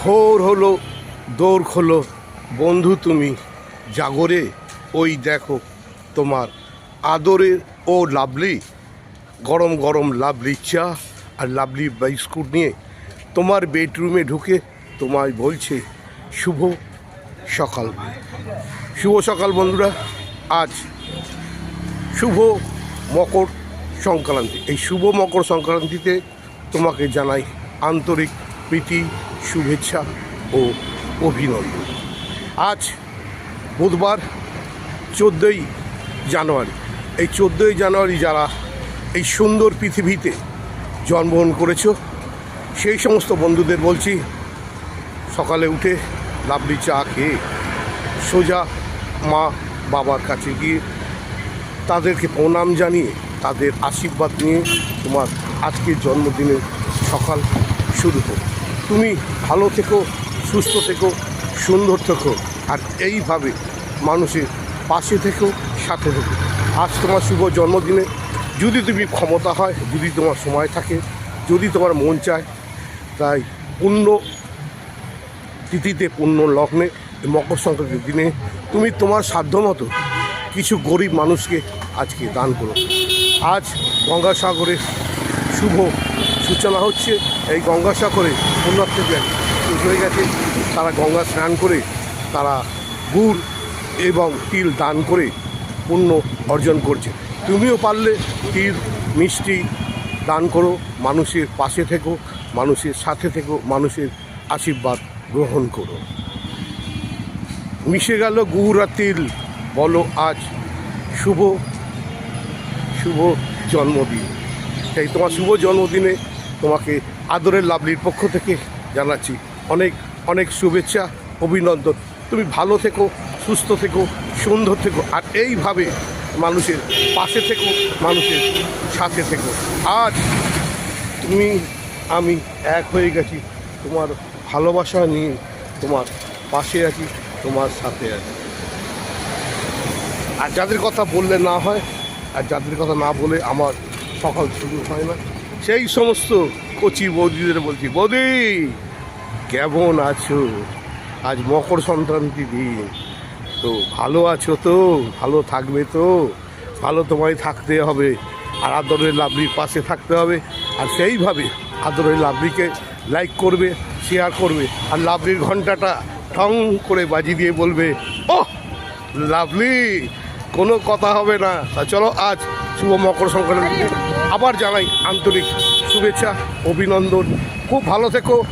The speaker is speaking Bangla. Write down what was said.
ভোর হলো, দৌড় খোলো বন্ধু তুমি জাগরে। ওই দেখো তোমার আদরের ও লাভলি গরম গরম লাভলি চা আর লাভলি বিস্কুট নিয়ে তোমার বেডরুমে ঢুকে তোমায় বলছে শুভ সকাল। শুভ সকাল বন্ধুরা। আজ শুভ মকর সংক্রান্তি। এই শুভ মকর সংক্রান্তিতে তোমাকে জানাই আন্তরিক প্রীতি, শুভেচ্ছা ও অভিনন্দন। আজ বুধবার 14ই জানুয়ারি। এই 14ই জানুয়ারি যারা এই সুন্দর পৃথিবীতে জন্মগ্রহণ করেছ সেই সমস্ত বন্ধুদের বলছি, সকালে উঠে লাভলি চা খেয়ে সোজা মা বাবার কাছে গিয়ে তাদেরকে প্রণাম জানিয়ে তাদের আশীর্বাদ নিয়ে তোমার আজকের জন্মদিনের সকাল শুরু হোক। তুমি ভালো থেকো, সুস্থ থেকো, সুন্দর থেকো, আর এইভাবে মানুষের পাশে থেকো, সাথে থেকো। আজ তোমার শুভ জন্মদিনে যদি তুমি ক্ষমতা হয়, যদি তোমার সময় থাকে, যদি তোমার মন চায়, তাই পুণ্য তিথিতে পুণ্য লগ্নে মকর সংক্রান্তির দিনে তুমি তোমার সাধ্যমতো কিছু গরিব মানুষকে আজকে দান করো। আজ গঙ্গাসাগরের শুভ সূচনা হচ্ছে। এই গঙ্গাসাগরে পুণ্যার্থীদের হয়ে গেছে, তারা গঙ্গা স্নান করে তারা গুড় এবং তিল দান করে পুণ্য অর্জন করছে। তুমিও পারলে তিল মিষ্টি দান করো, মানুষের পাশে থেকো, মানুষের সাথে থেকো, মানুষের আশীর্বাদ গ্রহণ করো। মিশে গেল গুড় আর তিল, বলো আজ শুভ শুভ জন্মদিন। তাই তোমার শুভ জন্মদিনে তোমাকে আদরের লাভলির পক্ষ থেকে জানাচ্ছি অনেক অনেক শুভেচ্ছা, অভিনন্দন। তুমি ভালো থেকো, সুস্থ থেকো, সুন্দর থেকো, আর এইভাবে মানুষের পাশে থেকো, মানুষের সাথে থেকো। আজ তুমি আমি এক হয়ে গেছি, তোমার ভালোবাসা নিয়ে তোমার পাশে আছি, তোমার সাথে আছি। আর যাদের কথা বললে না হয়, আর যাদের কথা না বলে আমার সকাল শুরু হয় না, সেই সমস্ত কচি বৌদিদের বলছি, বৌদি কেমন আছো? আজ মকর সংক্রান্তি দিন, তো ভালো আছো তো? ভালো থাকবে তো? ভালো তোমায় থাকতে হবে, আর আদরের লাভলির পাশে থাকতে হবে। আর সেইভাবে আদরের লাভলিকে লাইক করবে, শেয়ার করবে, আর লাভলির ঘন্টাটা ঠং করে বাজিয়ে দিয়ে বলবে, ওহ লাভলি, কোনো কথা হবে না। তা চলো আজ শুভ মকর সংক্রান্তি আবার জানাই আন্তরিক শুভেচ্ছা, অভিনন্দন। খুব ভালো থেকো।